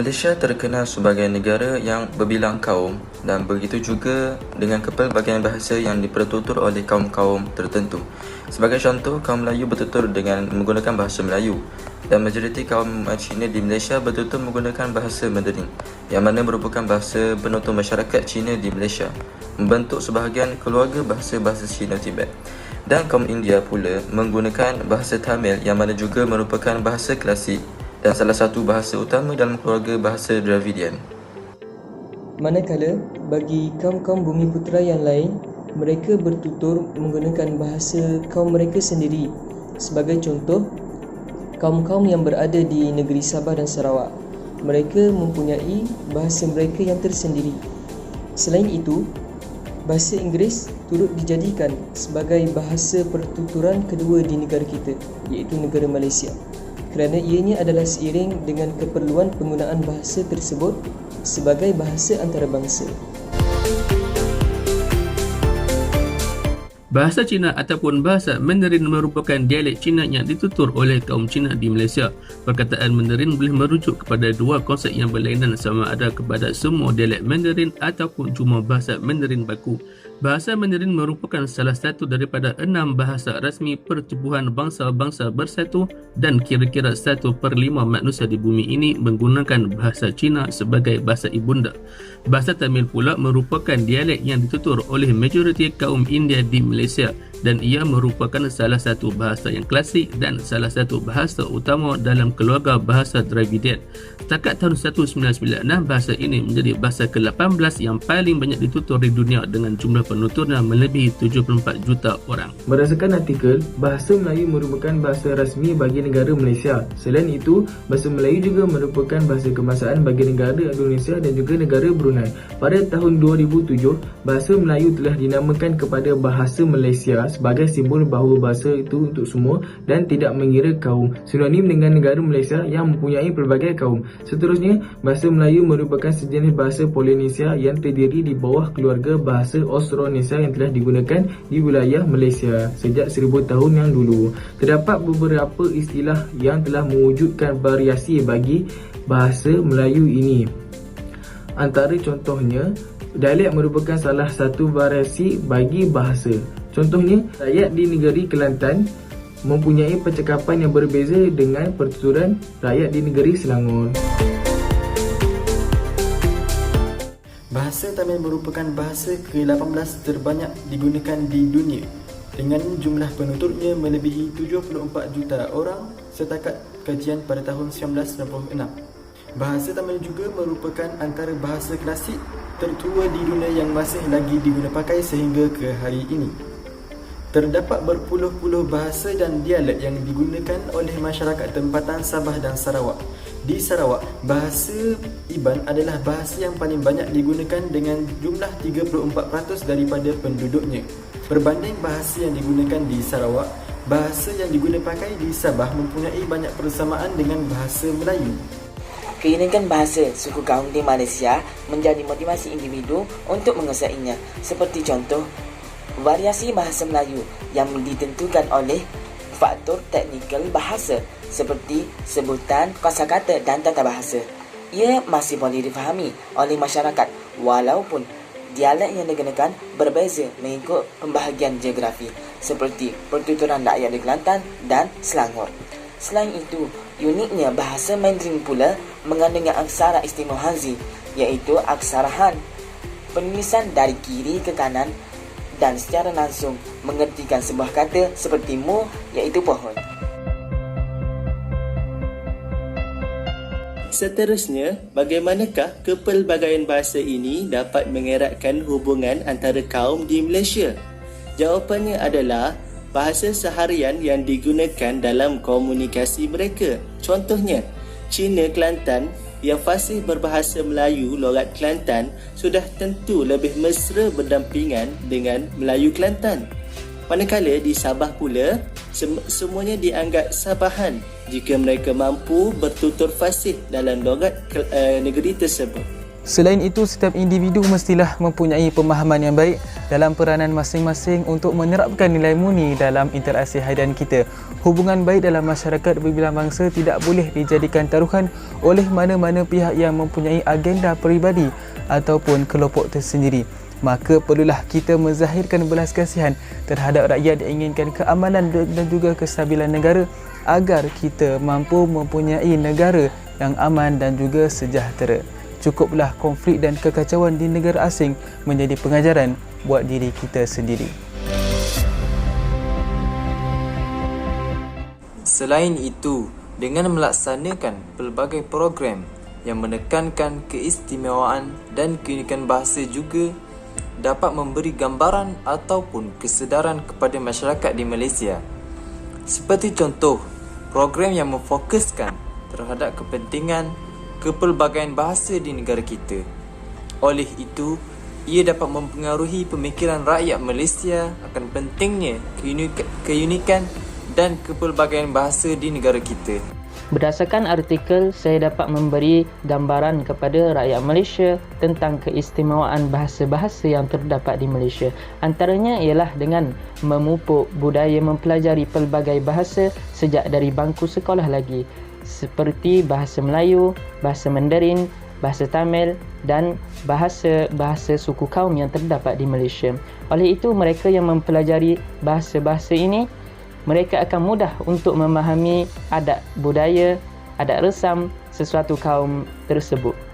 Malaysia terkenal sebagai negara yang berbilang kaum dan begitu juga dengan kepelbagaian bahasa yang dipertutur oleh kaum-kaum tertentu. Sebagai contoh, kaum Melayu bertutur dengan menggunakan bahasa Melayu dan majoriti kaum Cina di Malaysia bertutur menggunakan bahasa Mandarin yang mana merupakan bahasa penutur masyarakat Cina di Malaysia, membentuk sebahagian keluarga bahasa-bahasa Cina Tibet. Dan kaum India pula menggunakan bahasa Tamil yang mana juga merupakan bahasa klasik dan salah satu bahasa utama dalam keluarga bahasa Dravidian. Manakala bagi kaum-kaum Bumi Putera yang lain, mereka bertutur menggunakan bahasa kaum mereka sendiri. Sebagai contoh, kaum-kaum yang berada di negeri Sabah dan Sarawak, mereka mempunyai bahasa mereka yang tersendiri. Selain itu, bahasa Inggeris turut dijadikan sebagai bahasa pertuturan kedua di negara kita, iaitu negara Malaysia, kerana ianya adalah seiring dengan keperluan penggunaan bahasa tersebut sebagai bahasa antarabangsa. Bahasa Cina ataupun bahasa Mandarin merupakan dialek Cina yang ditutur oleh kaum Cina di Malaysia. Perkataan Mandarin boleh merujuk kepada dua konsep yang berlainan, sama ada kepada semua dialek Mandarin ataupun cuma bahasa Mandarin baku. Bahasa Mandarin merupakan salah satu daripada 6 bahasa rasmi Pertubuhan Bangsa-Bangsa Bersatu dan kira-kira 1/5 manusia di bumi ini menggunakan bahasa Cina sebagai bahasa ibunda. Bahasa Tamil pula merupakan dialek yang ditutur oleh majoriti kaum India di Malaysia dan ia merupakan salah satu bahasa yang klasik dan salah satu bahasa utama dalam keluarga bahasa Dravidian. Setakat tahun 1996, bahasa ini menjadi bahasa ke-18 yang paling banyak ditutur di dunia dengan jumlah penuturnya melebihi 74 juta orang. Berdasarkan artikel, bahasa Melayu merupakan bahasa rasmi bagi negara Malaysia. Selain itu, bahasa Melayu juga merupakan bahasa kebangsaan bagi negara Indonesia dan juga negara Brunei. Pada tahun 2007, bahasa Melayu telah dinamakan kepada bahasa Malaysia sebagai simbol bahawa bahasa itu untuk semua dan tidak mengira kaum, sinonim dengan negara Malaysia yang mempunyai pelbagai kaum. Seterusnya, bahasa Melayu merupakan sejenis bahasa Polinesia yang terdiri di bawah keluarga bahasa Austronesia yang telah digunakan di wilayah Malaysia sejak 1000 tahun yang dulu. Terdapat beberapa istilah yang telah mewujudkan variasi bagi bahasa Melayu ini. Antara contohnya, dialek merupakan salah satu variasi bagi bahasa. Contohnya, rakyat di negeri Kelantan mempunyai percakapan yang berbeza dengan pertuturan rakyat di negeri Selangor. Bahasa Tamil merupakan bahasa ke-18 terbanyak digunakan di dunia dengan jumlah penuturnya melebihi 74 juta orang setakat kajian pada tahun 1996. Bahasa Tamil juga merupakan antara bahasa klasik tertua di dunia yang masih lagi diguna pakai sehingga ke hari ini. Terdapat berpuluh-puluh bahasa dan dialek yang digunakan oleh masyarakat tempatan Sabah dan Sarawak. Di Sarawak, bahasa Iban adalah bahasa yang paling banyak digunakan dengan jumlah 34% daripada penduduknya. Berbanding bahasa yang digunakan di Sarawak, bahasa yang diguna pakai di Sabah mempunyai banyak persamaan dengan bahasa Melayu. Keunikan bahasa suku kaum di Malaysia menjadi motivasi individu untuk menguasainya. Seperti contoh, variasi bahasa Melayu yang ditentukan oleh faktor teknikal bahasa seperti sebutan, kosakata dan tata bahasa. Ia masih boleh difahami oleh masyarakat walaupun dialek yang digunakan berbeza mengikut pembahagian geografi seperti pertuturan rakyat di Kelantan dan Selangor. Selain itu, uniknya bahasa Mandarin pula mengandungi aksara istimewa Hanzi, iaitu aksara Han. Penulisan dari kiri ke kanan dan secara langsung mengertikan sebuah kata seperti mu, iaitu pohon. Seterusnya, bagaimanakah kepelbagaian bahasa ini dapat mengeratkan hubungan antara kaum di Malaysia? Jawapannya adalah bahasa seharian yang digunakan dalam komunikasi mereka. Contohnya, Cina Kelantan yang fasih berbahasa Melayu logat Kelantan sudah tentu lebih mesra berdampingan dengan Melayu Kelantan. Manakala di Sabah pula, semuanya dianggap Sabahan jika mereka mampu bertutur fasih dalam logat negeri tersebut. Selain itu, setiap individu mestilah mempunyai pemahaman yang baik dalam peranan masing-masing untuk menyerapkan nilai murni dalam interaksi harian kita. Hubungan baik dalam masyarakat berbilang bangsa tidak boleh dijadikan taruhan oleh mana-mana pihak yang mempunyai agenda peribadi ataupun kelompok tersendiri. Maka perlulah kita menzahirkan belas kasihan terhadap rakyat yang inginkan keamanan dan juga kestabilan negara agar kita mampu mempunyai negara yang aman dan juga sejahtera. Cukuplah konflik dan kekacauan di negara asing menjadi pengajaran buat diri kita sendiri. Selain itu, dengan melaksanakan pelbagai program yang menekankan keistimewaan dan keunikan bahasa juga dapat memberi gambaran ataupun kesedaran kepada masyarakat di Malaysia. Seperti contoh, program yang memfokuskan terhadap kepentingan kepelbagaian bahasa di negara kita. Oleh itu, ia dapat mempengaruhi pemikiran rakyat Malaysia akan pentingnya keunikan dan kepelbagaian bahasa di negara kita. Berdasarkan artikel, saya dapat memberi gambaran kepada rakyat Malaysia tentang keistimewaan bahasa-bahasa yang terdapat di Malaysia. Antaranya ialah dengan memupuk budaya mempelajari pelbagai bahasa sejak dari bangku sekolah lagi, seperti bahasa Melayu, bahasa Mandarin, bahasa Tamil dan bahasa-bahasa suku kaum yang terdapat di Malaysia. Oleh itu, mereka yang mempelajari bahasa-bahasa ini, mereka akan mudah untuk memahami adat budaya, adat resam sesuatu kaum tersebut.